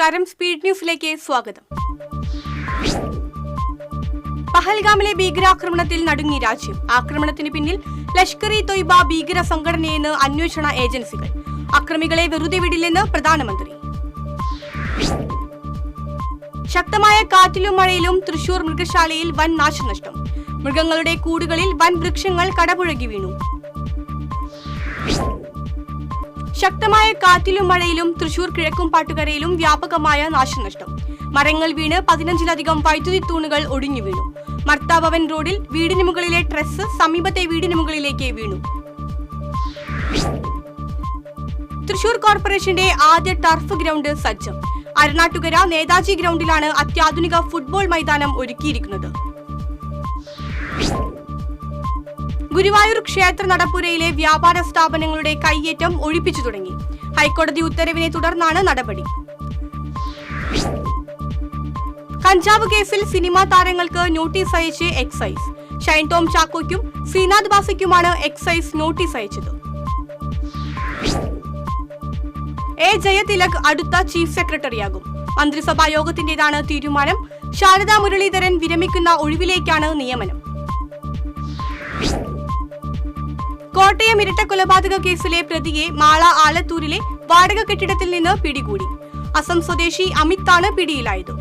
നമസ്കാരം, സ്പീഡ് ന്യൂസിലേക്ക് സ്വാഗതം. പഹൽഗാമിലെ ഭീകരാക്രമണത്തിൽ നടുങ്ങി രാജ്യം. ആക്രമണത്തിന് പിന്നിൽ ലഷ്കർ-ഇ-തൊയ്ബ ഭീകര സംഘടനയെന്ന് അന്വേഷണ ഏജൻസികൾ. അക്രമികളെ വെറുതെ വിടില്ലെന്ന് പ്രധാനമന്ത്രി. ശക്തമായ കാറ്റിലും മഴയിലും തൃശൂർ മൃഗശാലയിൽ വൻ നാശനഷ്ടം. മൃഗങ്ങളുടെ കൂടുകളിൽ വൻ വൃക്ഷങ്ങൾ കടപുഴകി വീണു. ശക്തമായ കാറ്റിലും മഴയിലും തൃശൂർ കിഴക്കുംപാട്ടുകരയിലും വ്യാപകമായ നാശനഷ്ടം. മരങ്ങൾ വീണ് 15-ലധികം വൈദ്യുതി തൂണുകൾ ഒടിഞ്ഞു വീണു. മർത്താഭവൻ റോഡിൽ വീടിന് മുകളിലെ ട്രസ് സമീപത്തെ വീടിന് മുകളിലേക്ക് വീണു. തൃശൂർ കോർപ്പറേഷന്റെ ആദ്യ ടർഫ് ഗ്രൗണ്ട് സജ്ജം. അരണാട്ടുകര നേതാജി ഗ്രൗണ്ടിലാണ് അത്യാധുനിക ഫുട്ബോൾ മൈതാനം ഒരുക്കിയിരിക്കുന്നത്. ഗുരുവായൂർ ക്ഷേത്ര നടപ്പുരയിലെ വ്യാപാര സ്ഥാപനങ്ങളുടെ കയ്യേറ്റം ഒഴിപ്പിച്ചു തുടങ്ങി. ഹൈക്കോടതി ഉത്തരവിനെ തുടർന്നാണ് നടപടി. കഞ്ചാവ് കേസിൽ സിനിമാ താരങ്ങൾക്ക് നോട്ടീസ് അയച്ച് എക്സൈസ്. ഷൈൻ ടോം ചാക്കോയ്ക്കും ശ്രീനാഥ് ബാസിക്കുമാണ് എക്സൈസ് നോട്ടീസ് അയച്ചത്. എ ജയതിലക് അടുത്ത ചീഫ് സെക്രട്ടറിയാകും. മന്ത്രിസഭാ യോഗത്തിന്റേതാണ് തീരുമാനം. ശാരദാ മുരളീധരൻ വിരമിക്കുന്ന ഒഴിവിലേക്കാണ് നിയമനം. കോട്ടയം ഇരട്ടക്കൊലപാതക കേസിലെ പ്രതിയെ മാള ആലത്തൂരിലെ വാടക കെട്ടിടത്തിൽ നിന്ന് പിടികൂടി. അസം സ്വദേശി അമിതാണ് പിടിയിലായത്.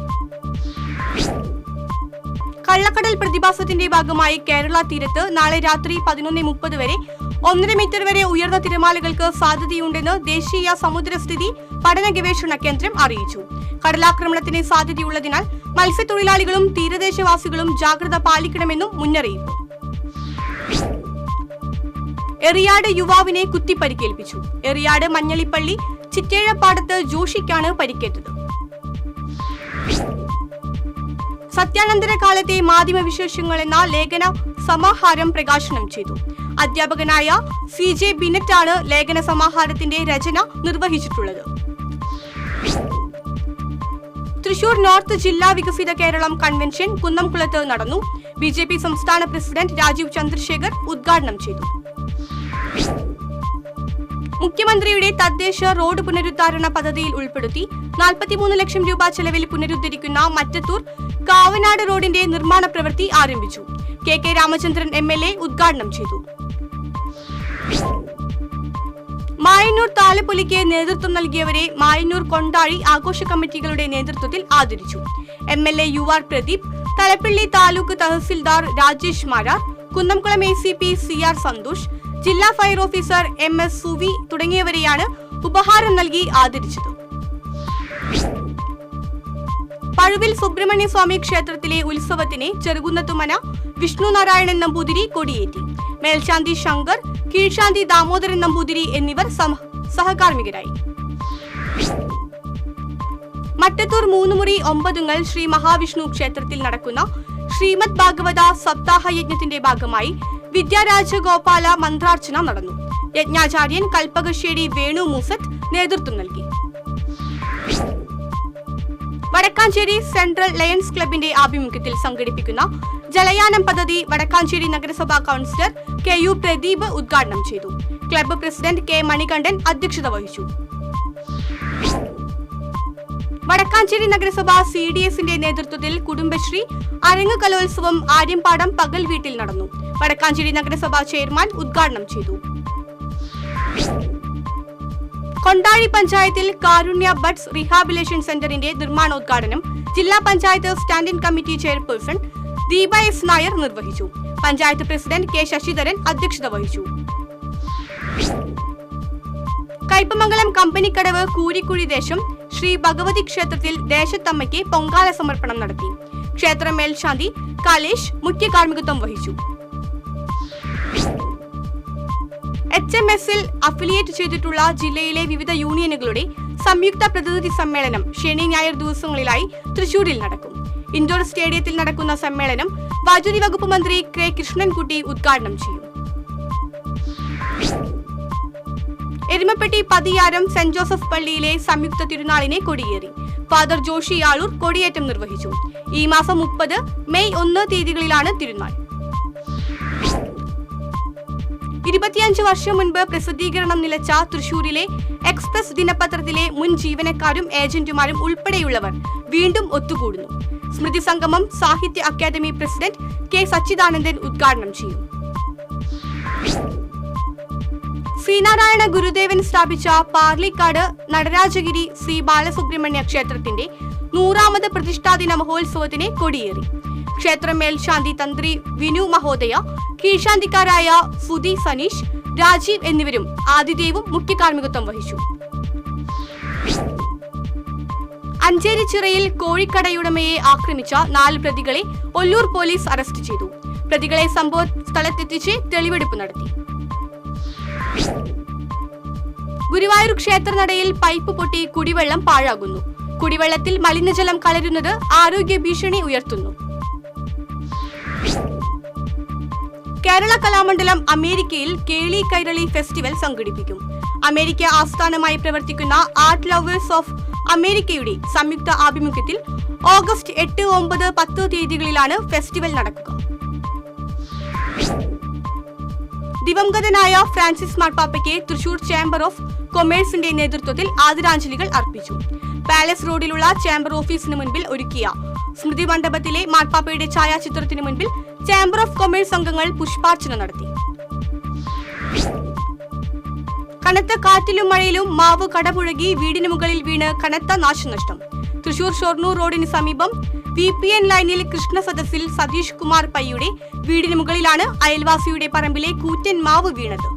കള്ളക്കടൽ പ്രതിഭാസത്തിന്റെ ഭാഗമായി കേരള തീരത്ത് നാളെ രാത്രി 11:30 വരെ 1.5 മീറ്റർ വരെ ഉയർന്ന തിരമാലകൾക്ക് സാധ്യതയുണ്ടെന്ന് ദേശീയ സമുദ്രസ്ഥിതി പഠന ഗവേഷണ കേന്ദ്രം അറിയിച്ചു. കടലാക്രമണത്തിന് സാധ്യതയുള്ളതിനാൽ മത്സ്യത്തൊഴിലാളികളും തീരദേശവാസികളും ജാഗ്രത പാലിക്കണമെന്നും മുന്നറിയിപ്പ്. എറിയാട് യുവാവിനെ കുത്തിപ്പരിക്കേൽപ്പിച്ചു. എറിയാട് മഞ്ഞളിപ്പള്ളി ചിറ്റേഴപ്പാടത്ത് ജോഷിക്കാണ് പരിക്കേറ്റത്. സത്യാനന്തര കാലത്തെ മാധ്യമവിശേഷങ്ങൾ എന്ന ലേഖന സമാഹാരം പ്രകാശനം ചെയ്തു. അധ്യാപകനായ CJ ബിനറ്റാണ് ലേഖന സമാഹാരത്തിന്റെ രചന നിർവഹിച്ചിട്ടുള്ളത്. തൃശൂർ നോർത്ത് ജില്ലാ വികസിത കേരളം കൺവെൻഷൻ കുന്നംകുളത്ത് നടന്നു. BJP സംസ്ഥാന പ്രസിഡന്റ് രാജീവ് ചന്ദ്രശേഖർ ഉദ്ഘാടനം ചെയ്തു. മുഖ്യമന്ത്രിയുടെ തദ്ദേശ റോഡ് പുനരുദ്ധാരണ പദ്ധതിയിൽ ഉൾപ്പെടുത്തി 43 ലക്ഷം രൂപ ചെലവിൽ പുനരുദ്ധരിക്കുന്ന മറ്റത്തൂർ കാവനാട് റോഡിന്റെ നിർമ്മാണ പ്രവൃത്തി ആരംഭിച്ചു. KK രാമചന്ദ്രൻ MLA ഉദ്ഘാടനം ചെയ്തു. മായന്നൂർ താലപ്പൊലിക്ക് നേതൃത്വം നൽകിയവരെ മായന്നൂർ കൊണ്ടാഴി ആഘോഷ കമ്മിറ്റികളുടെ നേതൃത്വത്തിൽ ആദരിച്ചു. MLA UR Pradeep, Thalappilly taluk tahsildar Rajesh Marar, Kunnamkulam ACP CR Santhosh, ജില്ലാ ഫയർ ഓഫീസർ MS സുവി തുടങ്ങിയവരെയാണ് ഉപഹാരം നൽകി ആദരിച്ചത്. പഴുവിൽ സുബ്രഹ്മണ്യ സ്വാമി ക്ഷേത്രത്തിലെ ഉത്സവത്തിന് ചെറുകുന്നത്തുമന വിഷ്ണു നാരായണൻ നമ്പൂതിരി കൊടിയേറ്റി. മേൽശാന്തി ശങ്കർ, കീഴ്ശാന്തി ദാമോദരൻ നമ്പൂതിരി എന്നിവർ സഹകാർമ്മികരായി. മറ്റത്തൂർ 3 മുറി 9 ശ്രീ മഹാവിഷ്ണു ക്ഷേത്രത്തിൽ നടക്കുന്ന ശ്രീമദ് ഭാഗവത സപ്താഹ യജ്ഞത്തിന്റെ ഭാഗമായി വിദ്യാരാജഗോപാല മന്ത്രാർച്ചന നടന്നു. യജ്ഞാചാര്യൻ കൽപ്പകശ്ശേരി വേണു മൂസത്ത് നേതൃത്വം നൽകി. വടക്കാഞ്ചേരി സെൻട്രൽ ലയൺസ് ക്ലബിന്റെ ആഭിമുഖ്യത്തിൽ സംഘടിപ്പിക്കുന്ന ജലയാനം പദ്ധതി വടക്കാഞ്ചേരി നഗരസഭാ കൗൺസിലർ KU പ്രദീപ് ഉദ്ഘാടനം ചെയ്തു. ക്ലബ്ബ് പ്രസിഡന്റ് K മണികണ്ഠൻ അധ്യക്ഷത വഹിച്ചു. വടക്കാഞ്ചേരി നഗരസഭ CDSന്റെ നേതൃത്വത്തിൽ കുടുംബശ്രീ അരങ്ങ് കലോത്സവം ആര്യമ്പാടം പകൽ വീട്ടിൽ നടന്നു. വടക്കാഞ്ചേരി നഗരസഭ ചെയർമാൻ ഉദ്ഘാടനം ചെയ്തു. കൊണ്ടാഴി പഞ്ചായത്തിൽ കാരുണ്യ ബഡ്സ് റീഹാബിലേഷൻ സെന്ററിന്റെ നിർമ്മാണോദ്ഘാടനം ജില്ലാ panchayat standing committee chairperson Deepa S Nair നിർവഹിച്ചു. പഞ്ചായത്ത് പ്രസിഡന്റ് K ശശിധരൻ അധ്യക്ഷത വഹിച്ചു. കയ്പമംഗലം കമ്പനിക്കടവ് കൂരിക്കുഴി ദേശം ശ്രീ ഭഗവതി ക്ഷേത്രത്തിൽ ദേശത്തമ്മയ്ക്ക് പൊങ്കാല സമർപ്പണം നടത്തി. ക്ഷേത്ര മേൽശാന്തി കലേഷ് മുഖ്യ കാർമ്മികത്വം വഹിച്ചു. HMSൽ അഫിലിയേറ്റ് ചെയ്തിട്ടുള്ള ജില്ലയിലെ വിവിധ യൂണിയനുകളുടെ സംയുക്ത പ്രതിനിധി സമ്മേളനം ശനി ഞായർ ദിവസങ്ങളിലായി തൃശൂരിൽ നടക്കും. ഇൻഡോർ സ്റ്റേഡിയത്തിൽ നടക്കുന്ന സമ്മേളനം വൈദ്യുതി വകുപ്പ് മന്ത്രി K കൃഷ്ണൻകുട്ടി ഉദ്ഘാടനം ചെയ്യും. എരുമപ്പെട്ടി പതിയാരം സെന്റ് ജോസഫ് പള്ളിയിലെ സംയുക്ത തിരുനാളിനെ കൊടിയേറി. ഫാദർ ജോഷി ആളൂർ കൊടിയേറ്റം നിർവഹിച്ചു. ഈ മാസം 30, മെയ് 1 തീയതികളിലാണ് തിരുനാൾ. 25 വർഷം മുൻപ് പ്രസിദ്ധീകരണം നിലച്ച തൃശൂരിലെ എക്സ്പ്രസ് ദിനപത്രത്തിലെ മുൻ ജീവനക്കാരും ഏജന്റുമാരും ഉൾപ്പെടെയുള്ളവർ വീണ്ടും ഒത്തുകൂടുന്നു. സ്മൃതി സംഗമം സാഹിത്യ അക്കാദമി പ്രസിഡന്റ് കെ സച്ചിദാനന്ദൻ ഉദ്ഘാടനം ചെയ്യും. ശ്രീനാരായണ ഗുരുദേവൻ സ്ഥാപിച്ച പാർലിക്കാട് നടരാജഗിരി ശ്രീ ബാലസുബ്രഹ്മണ്യ ക്ഷേത്രത്തിന്റെ 100ാമത് പ്രതിഷ്ഠാദിന മഹോത്സവത്തിന് കൊടിയേറി. ക്ഷേത്രം മേൽശാന്തി തന്ത്രി വിനു മഹോദയ, കീഴ്ശാന്തിക്കാരായ സുധി സനീഷ്, രാജീവ് എന്നിവരും ആതിഥേയവും മുഖ്യ കാർമ്മികത്വം വഹിച്ചു. അഞ്ചേരി ചിറയിൽ കോഴിക്കടയുടമയെ ആക്രമിച്ച 4 പ്രതികളെ ഒല്ലൂർ പോലീസ് അറസ്റ്റ് ചെയ്തു. പ്രതികളെ സംഭവ സ്ഥലത്തെത്തിച്ച് തെളിവെടുപ്പ് നടത്തി. ഗുരുവായൂർ ക്ഷേത്രനടയിൽ പൈപ്പ് പൊട്ടി കുടിവെള്ളം പാഴാകുന്നു. കുടിവെള്ളത്തിൽ മലിനജലം കലരുന്നത് ആരോഗ്യ ഭീഷണി ഉയർത്തുന്നു. കേരള കലാമണ്ഡലം അമേരിക്കയിൽ കേളി കൈരളി ഫെസ്റ്റിവൽ സംഘടിപ്പിക്കും. അമേരിക്ക ആസ്ഥാനമായി പ്രവർത്തിക്കുന്ന ആർട്ട് ലവേഴ്സ് ഓഫ് അമേരിക്കയുടെ സംയുക്ത ആഭിമുഖ്യത്തിൽ ഓഗസ്റ്റ് 8, 9, 10 തീയതികളിലാണ് ഫെസ്റ്റിവൽ നടക്കുക. ദിവംഗതനായ ഫ്രാൻസിസ് മാർപ്പാപ്പയ്ക്ക് തൃശൂർ ചേംബർ ഓഫ് കൊമേഴ്സിന്റെ നേതൃത്വത്തിൽ ആദരാഞ്ജലികൾ അർപ്പിച്ചു. പാലസ് റോഡിലുള്ള ചേംബർ ഓഫീസിന് മുൻപിൽ ഒരുക്കിയ സ്മൃതി മണ്ഡപത്തിലെ മാർപ്പാപ്പയുടെ ഛായാചിത്രത്തിന് മുൻപിൽ ചേംബർ ഓഫ് കൊമേഴ്സ് അംഗങ്ങൾ പുഷ്പാർച്ചന നടത്തി. കനത്ത കാറ്റിലും മഴയിലും മാവ് കടപുഴകി വീടിന് മുകളിൽ വീണ് കനത്ത നാശനഷ്ടം. തൃശൂർ ഷൊർണൂർ റോഡിന് സമീപം VPN ലൈനിൽ കൃഷ്ണസദസ്സിൽ സതീഷ് കുമാർ പയ്യുടെ വീടിന് മുകളിലാണ് അയൽവാസിയുടെ പറമ്പിലെ കൂറ്റൻ മാവ് വീണത്.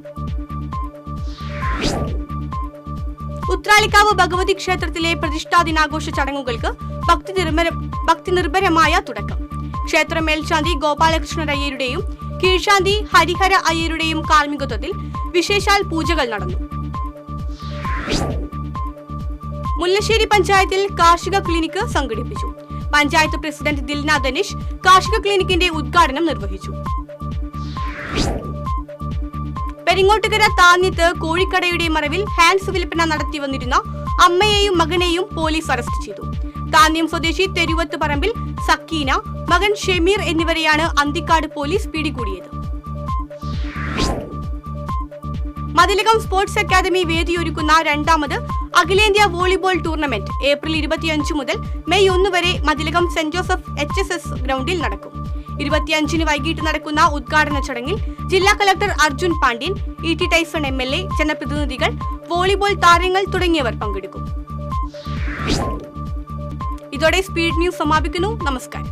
ഉത്രാളിക്കാവ് ഭഗവതി ക്ഷേത്രത്തിലെ പ്രതിഷ്ഠാ ദിനാഘോഷ ചടങ്ങുകൾക്ക് ഭക്തിനിർഭരമായ തുടക്കം. ക്ഷേത്രം മേൽശാന്തി ഗോപാലകൃഷ്ണൻ അയ്യരുടെയും കീഴ്ശാന്തി ഹരിഹര അയ്യരുടെയും കാർമ്മികത്വത്തിൽ വിശേഷാൽ പൂജകൾ നടന്നു. മുല്ലശ്ശേരി പഞ്ചായത്തിൽ കാർഷിക ക്ലിനിക്ക് സംഘടിപ്പിച്ചു. പഞ്ചായത്ത് പ്രസിഡന്റ് ദിൽന ധനിഷ് കാർഷിക ക്ലിനിക്കിന്റെ ഉദ്ഘാടനം നിർവഹിച്ചു. പെരിങ്ങോട്ടുകര താന്യത്ത് കോഴിക്കടയുടെ മറവിൽ ഹാൻഡ്സ് വിൽപ്പന നടത്തി വന്നിരുന്ന അമ്മയെയും മകനെയും പോലീസ് അറസ്റ്റ് ചെയ്തു. താന്യം സ്വദേശി തെരുവത്ത് പറമ്പിൽ സക്കീന, മകൻ ഷെമീർ എന്നിവരെയാണ് അന്തിക്കാട് പോലീസ് പിടികൂടിയത്. മതിലകം സ്പോർട്സ് അക്കാദമി വേദിയൊരുക്കുന്ന 2ാമത് അഖിലേന്ത്യാ വോളിബോൾ ടൂർണമെന്റ് ഏപ്രിൽ 25 മുതൽ മെയ് 1 വരെ മതിലകം സെന്റ് ജോസഫ് HSS ഗ്രൗണ്ടിൽ നടക്കും. 25-ന് വൈകിട്ട് നടക്കുന്ന ഉദ്ഘാടന ചടങ്ങിൽ ജില്ലാ collector Arjun Pandian, ET Tyson MLA, ജനപ്രതിനിധികൾ, വോളിബോൾ താരങ്ങൾ തുടങ്ങിയവർ പങ്കെടുക്കും. ഇതോടെ സ്പീഡ് ന്യൂസ് സമാപിക്കുന്നു. നമസ്കാരം.